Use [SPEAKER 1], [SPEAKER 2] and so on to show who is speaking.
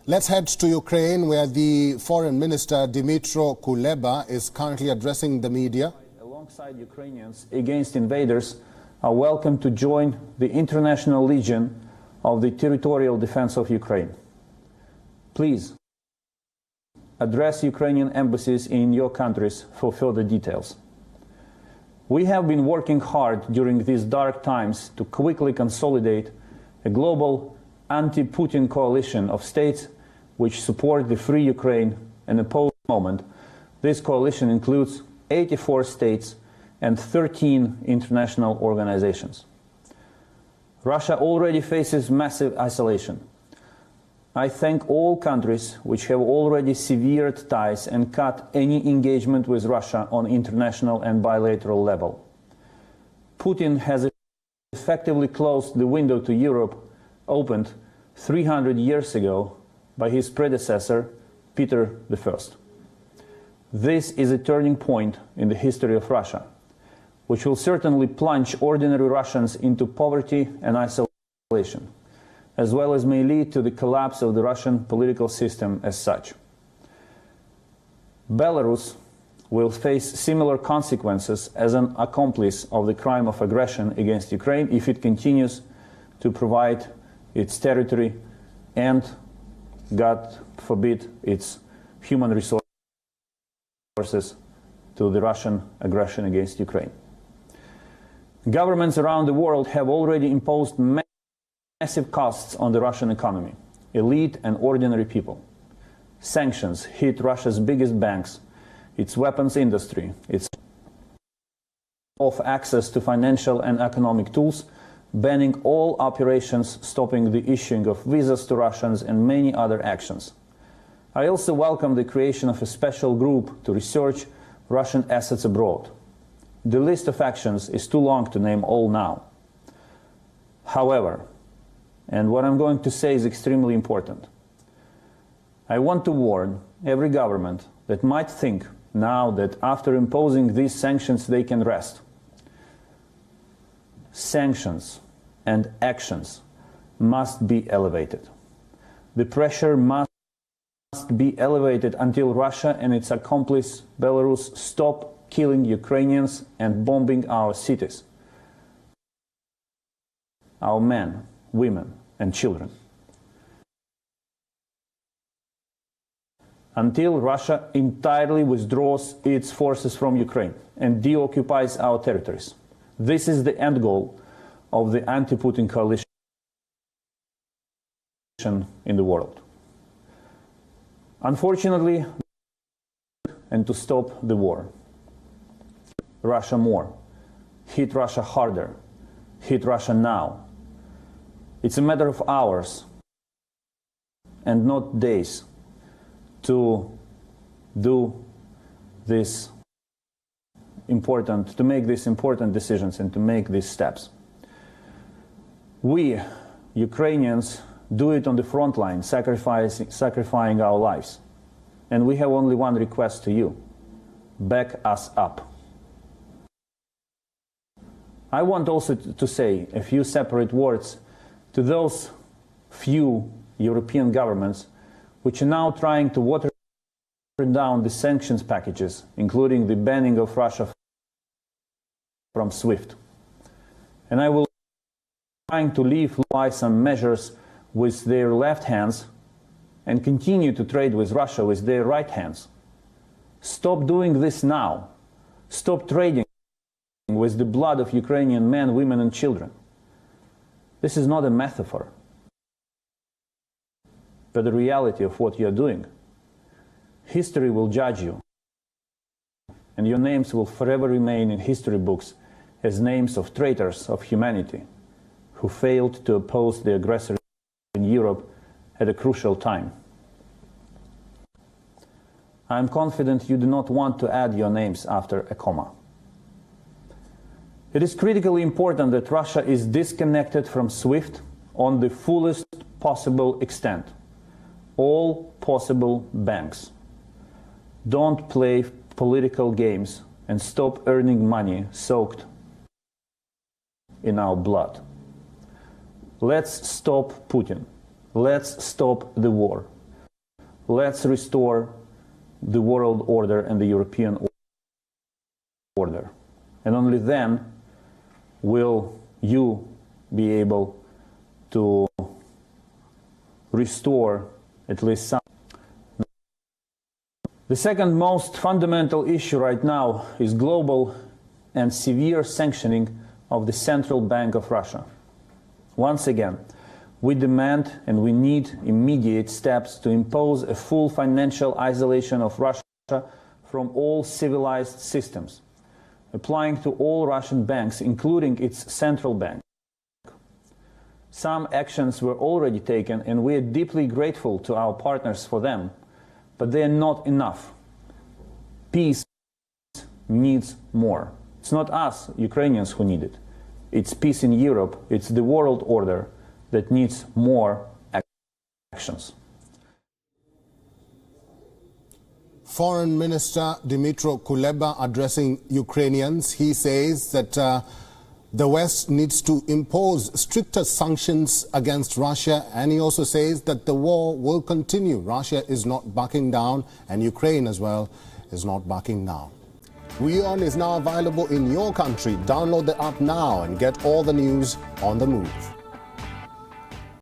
[SPEAKER 1] Let's head to Ukraine, where the Foreign Minister Dmytro Kuleba is currently addressing the media.
[SPEAKER 2] Alongside Ukrainians against invaders are welcome to join the International Legion of the Territorial Defense of Ukraine. Please address Ukrainian embassies in your countries for further details. We have been working hard during these dark times to quickly consolidate a global anti-Putin coalition of states which support the free Ukraine and oppose the moment. This coalition includes 84 states and 13 international organizations. Russia already faces massive isolation. I thank all countries which have already severed ties and cut any engagement with Russia on international and bilateral level. Putin has effectively closed the window to Europe opened 300 years ago by his predecessor, Peter I. This is a turning point in the history of Russia, which will certainly plunge ordinary Russians into poverty and isolation, as well as may lead to the collapse of the Russian political system as such. Belarus will face similar consequences as an accomplice of the crime of aggression against Ukraine if it continues to provide its territory and, God forbid, its human resources to the Russian aggression against Ukraine. Governments around the world have already imposed massive costs on the Russian economy, elite and ordinary people. Sanctions hit Russia's biggest banks, its weapons industry, its of access to financial and economic tools, banning all operations, stopping the issuing of visas to Russians, and many other actions. I also welcome the creation of a special group to research Russian assets abroad. The list of actions is too long to name all now. However, and what I'm going to say is extremely important, I want to warn every government that might think now that after imposing these sanctions they can rest. Sanctions and actions must be elevated. The pressure must be elevated until Russia and its accomplice Belarus stop killing Ukrainians and bombing our cities, our men, women and children. Until Russia entirely withdraws its forces from Ukraine and deoccupies our territories. This is the end goal of the anti-Putin coalition in the world. Unfortunately, and to stop the war, Russia more, hit Russia harder, hit Russia now. It's a matter of hours and not days to do this important, to make these important decisions and to make these steps. We, Ukrainians, do it on the front line, sacrificing our lives. And we have only one request to you: back us up. I want also to say a few separate words to those few European governments which are now trying to water down the sanctions packages, including the banning of Russia from SWIFT. And I will trying to leave by some measures with their left hands and continue to trade with Russia with their right hands. Stop doing this now. Stop trading with the blood of Ukrainian men, women and children. This is not a metaphor, but the reality of what you are doing. History will judge you, and your names will forever remain in history books as names of traitors of humanity who failed to oppose the aggressor in Europe at a crucial time. I am confident you do not want to add your names after a comma. It is critically important that Russia is disconnected from SWIFT on the fullest possible extent. All possible banks. Don't play political games and stop earning money soaked in our blood. Let's stop Putin. Let's stop the war. let's restore the world order and the European order. And only then will you be able to restore at least some. The second most fundamental issue right now is global and severe sanctioning of the Central Bank of Russia. Once again, we demand and we need immediate steps to impose a full financial isolation of Russia from all civilized systems, applying to all Russian banks, including its central bank. Some actions were already taken, and we are deeply grateful to our partners for them, but they are not enough. Peace needs more. It's not us, Ukrainians, who need it. It's peace in Europe, it's the world order that needs more actions.
[SPEAKER 1] Foreign Minister Dmytro Kuleba addressing Ukrainians, he says that the West needs to impose stricter sanctions against Russia, and he also says that the war will continue. Russia is not backing down, and Ukraine as well is not backing down. WION is now available in your country. Download the app now and get all the news on the move.